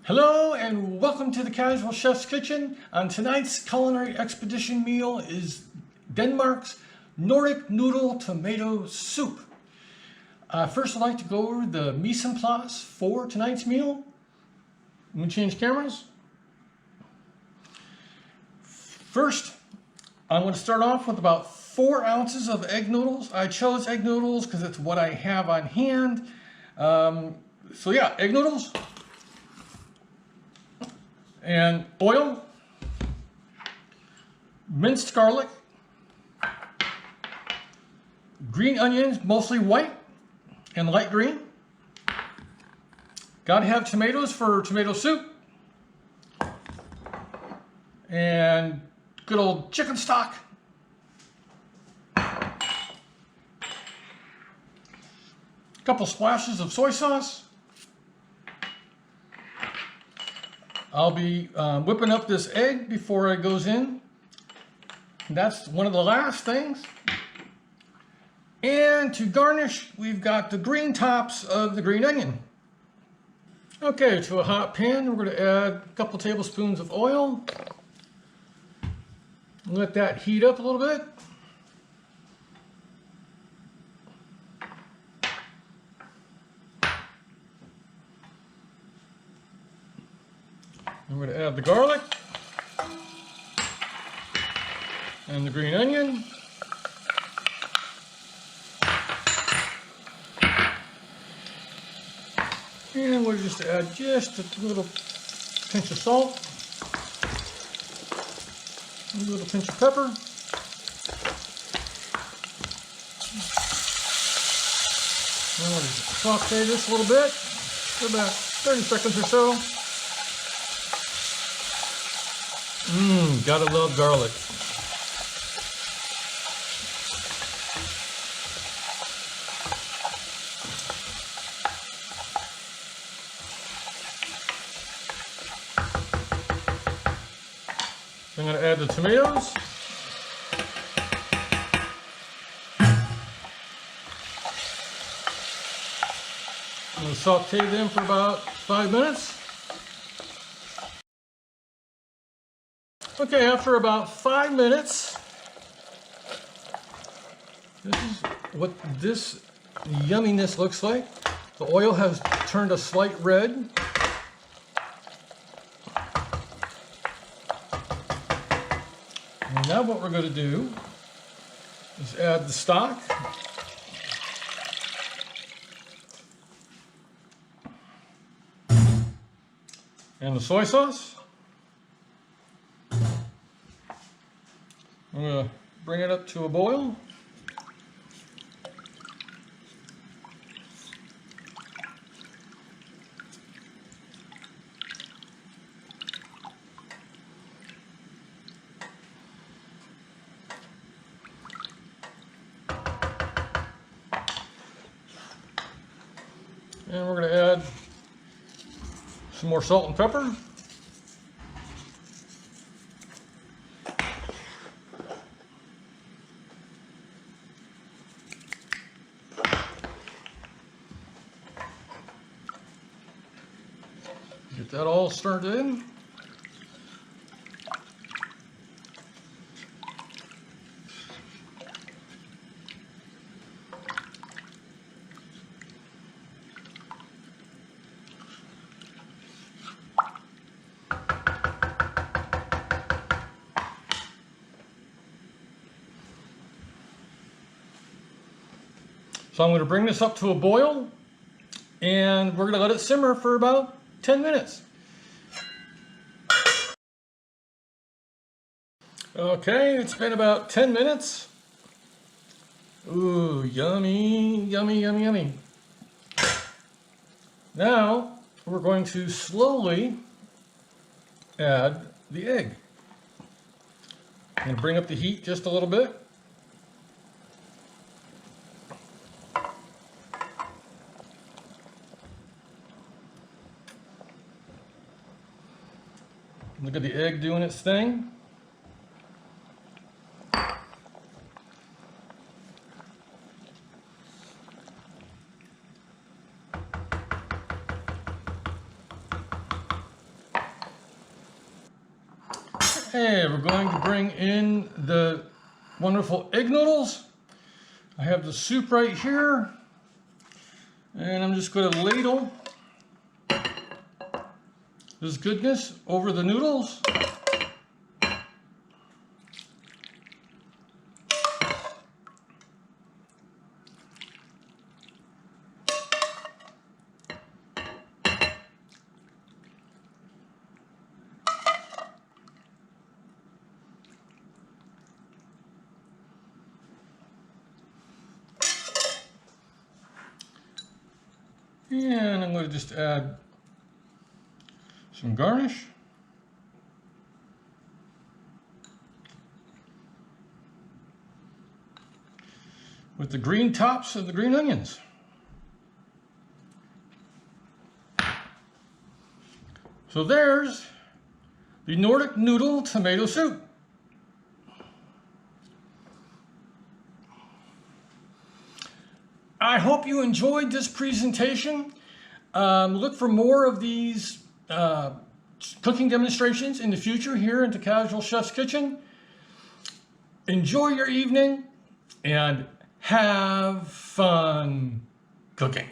Hello and welcome to the Casual Chef's Kitchen. On tonight's culinary expedition meal is Denmark's Nordic Noodle tomato soup. First I'd like to go over the mise en place for tonight's meal. I'm going to change cameras. First, I'm going to start off with about 4 ounces of egg noodles. I chose egg noodles because it's what I have on hand. So yeah, egg noodles. And oil, minced garlic, green onions, mostly white and light green. Gotta have tomatoes for tomato soup. And good old chicken stock. A couple splashes of soy sauce. I'll be whipping up this egg before it goes in. That's one of the last things. And to garnish, we've got the green tops of the green onion. Okay, to a hot pan, we're going to add a couple tablespoons of oil. Let that heat up a little bit. I'm going to add the garlic and the green onion. And we'll just add just a little pinch of salt, a little pinch of pepper. And we'll just saute this a little bit for about 30 seconds or so. Gotta love garlic. I'm going to add the tomatoes. I'm going to saute them for about 5 minutes. Okay, after about 5 minutes, this is what this yumminess looks like. The oil has turned a slight red. And now what we're going to do is add the stock. And the soy sauce. I'm going to bring it up to a boil. And we're going to add some more salt and pepper. Get that all started in. So I'm going to bring this up to a boil and we're going to let it simmer for about 10 minutes. Okay, it's been about 10 minutes. Ooh, yummy, yummy, yummy, yummy. Now, we're going to slowly add the egg. I'm going to bring up the heat just a little bit. Look at the egg doing its thing. Okay, we're going to bring in the wonderful egg noodles. I have the soup right here, and I'm just going to ladle this goodness over the noodles. And I'm going to just add some garnish. With the green tops of the green onions. So there's the Nordic Noodle tomato soup. I hope you enjoyed this presentation. Look for more of these cooking demonstrations in the future here at the Casual Chef's Kitchen. Enjoy your evening and have fun cooking.